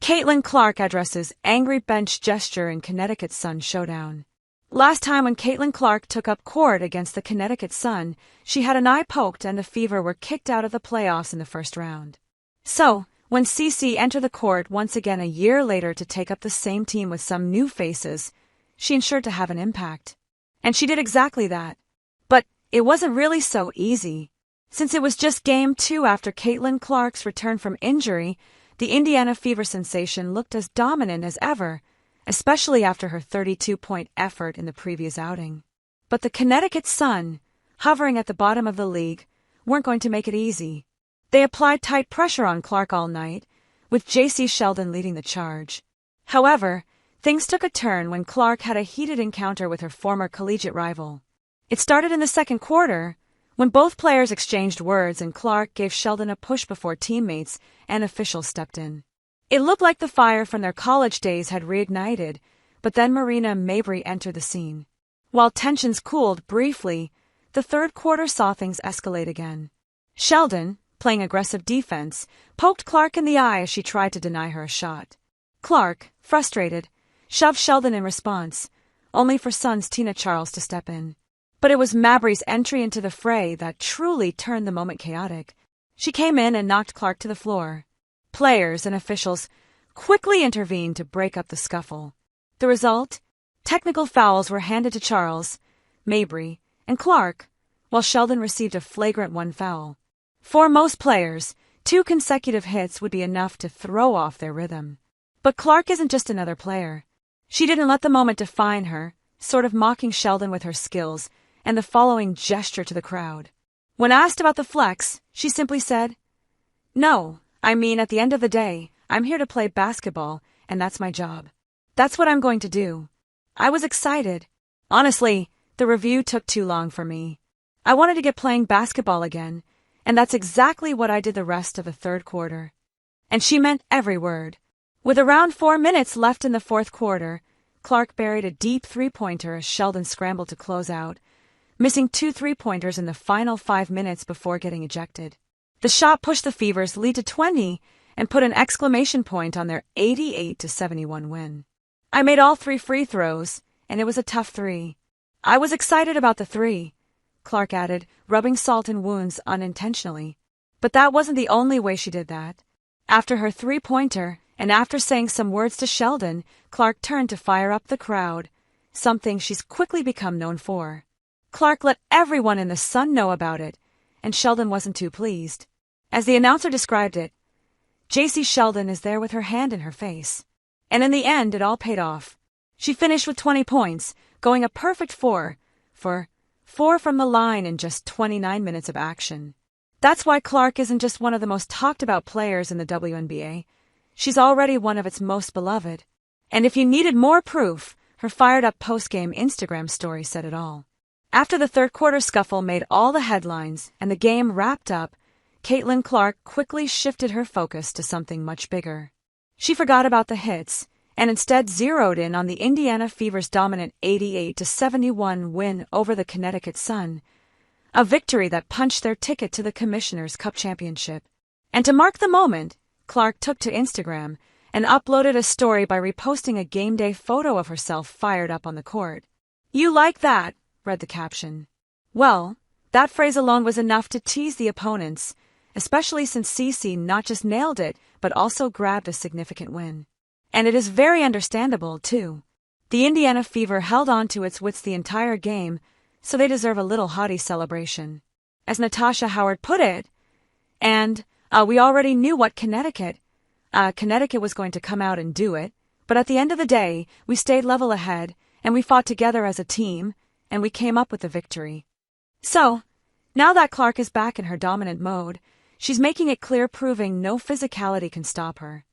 Caitlin Clark addresses angry bench gesture in Connecticut Sun Showdown. Last time when Caitlin Clark took up court against the Connecticut Sun, she had an eye poked and the Fever were kicked out of the playoffs in the first round. So, when CC entered the court once again a year later to take up the same team with some new faces, she ensured to have an impact. And she did exactly that. But it wasn't really so easy. Since it was just Game 2 after Caitlin Clark's return from injury, the Indiana Fever sensation looked as dominant as ever, especially after her 32-point effort in the previous outing. But the Connecticut Sun, hovering at the bottom of the league, weren't going to make it easy. They applied tight pressure on Clark all night, with J.C. Sheldon leading the charge. However, things took a turn when Clark had a heated encounter with her former collegiate rival. It started in the second quarter, when both players exchanged words and Clark gave Sheldon a push before teammates and officials stepped in. It looked like the fire from their college days had reignited, but then Marina Mabrey entered the scene. While tensions cooled briefly, the third quarter saw things escalate again. Sheldon, playing aggressive defense, poked Clark in the eye as she tried to deny her a shot. Clark, frustrated, shoved Sheldon in response, only for Sun's Tina Charles to step in. But it was Mabrey's entry into the fray that truly turned the moment chaotic. She came in and knocked Clark to the floor. Players and officials quickly intervened to break up the scuffle. The result? Technical fouls were handed to Charles, Mabrey, and Clark, while Sheldon received a flagrant one foul. For most players, 2 consecutive hits would be enough to throw off their rhythm. But Clark isn't just another player. She didn't let the moment define her, sort of mocking Sheldon with her skills and the following gesture to the crowd. When asked about the flex, she simply said, "No, I mean, at the end of the day, I'm here to play basketball, and that's my job. That's what I'm going to do." I was excited. Honestly, the review took too long for me. I wanted to get playing basketball again, and that's exactly what I did the rest of the third quarter. And she meant every word. With around 4 minutes left in the fourth quarter, Clark buried a deep three-pointer as Sheldon scrambled to close out, missing 2 three-pointers in the final 5 minutes before getting ejected. The shot pushed the Fever's lead to 20 and put an exclamation point on their 88-71 win. I made all 3 free throws, and it was a tough 3. I was excited about the 3, Clark added, rubbing salt in wounds unintentionally. But that wasn't the only way she did that. After her three-pointer, and after saying some words to Sheldon, Clark turned to fire up the crowd, something she's quickly become known for. Clark let everyone in the Sun know about it, and Sheldon wasn't too pleased. As the announcer described it, J.C. Sheldon is there with her hand in her face. And in the end, it all paid off. She finished with 20 points, going a perfect 4 from the line in just 29 minutes of action. That's why Clark isn't just one of the most talked about players in the WNBA. She's already one of its most beloved. And if you needed more proof, her fired-up post-game Instagram story said it all. After the third quarter scuffle made all the headlines and the game wrapped up, Caitlin Clark quickly shifted her focus to something much bigger. She forgot about the hits and instead zeroed in on the Indiana Fever's dominant 88-71 win over the Connecticut Sun, a victory that punched their ticket to the Commissioner's Cup Championship. And to mark the moment, Clark took to Instagram and uploaded a story by reposting a game day photo of herself fired up on the court. "You like that?" read the caption. Well, that phrase alone was enough to tease the opponents, especially since CC not just nailed it, but also grabbed a significant win. And it is very understandable, too. The Indiana Fever held on to its wits the entire game, so they deserve a little haughty celebration. As Natasha Howard put it, we already knew what Connecticut was going to come out and do it, but at the end of the day, we stayed level ahead, and we fought together as a team, and we came up with the victory. So, now that Clark is back in her dominant mode, she's making it clear, proving no physicality can stop her.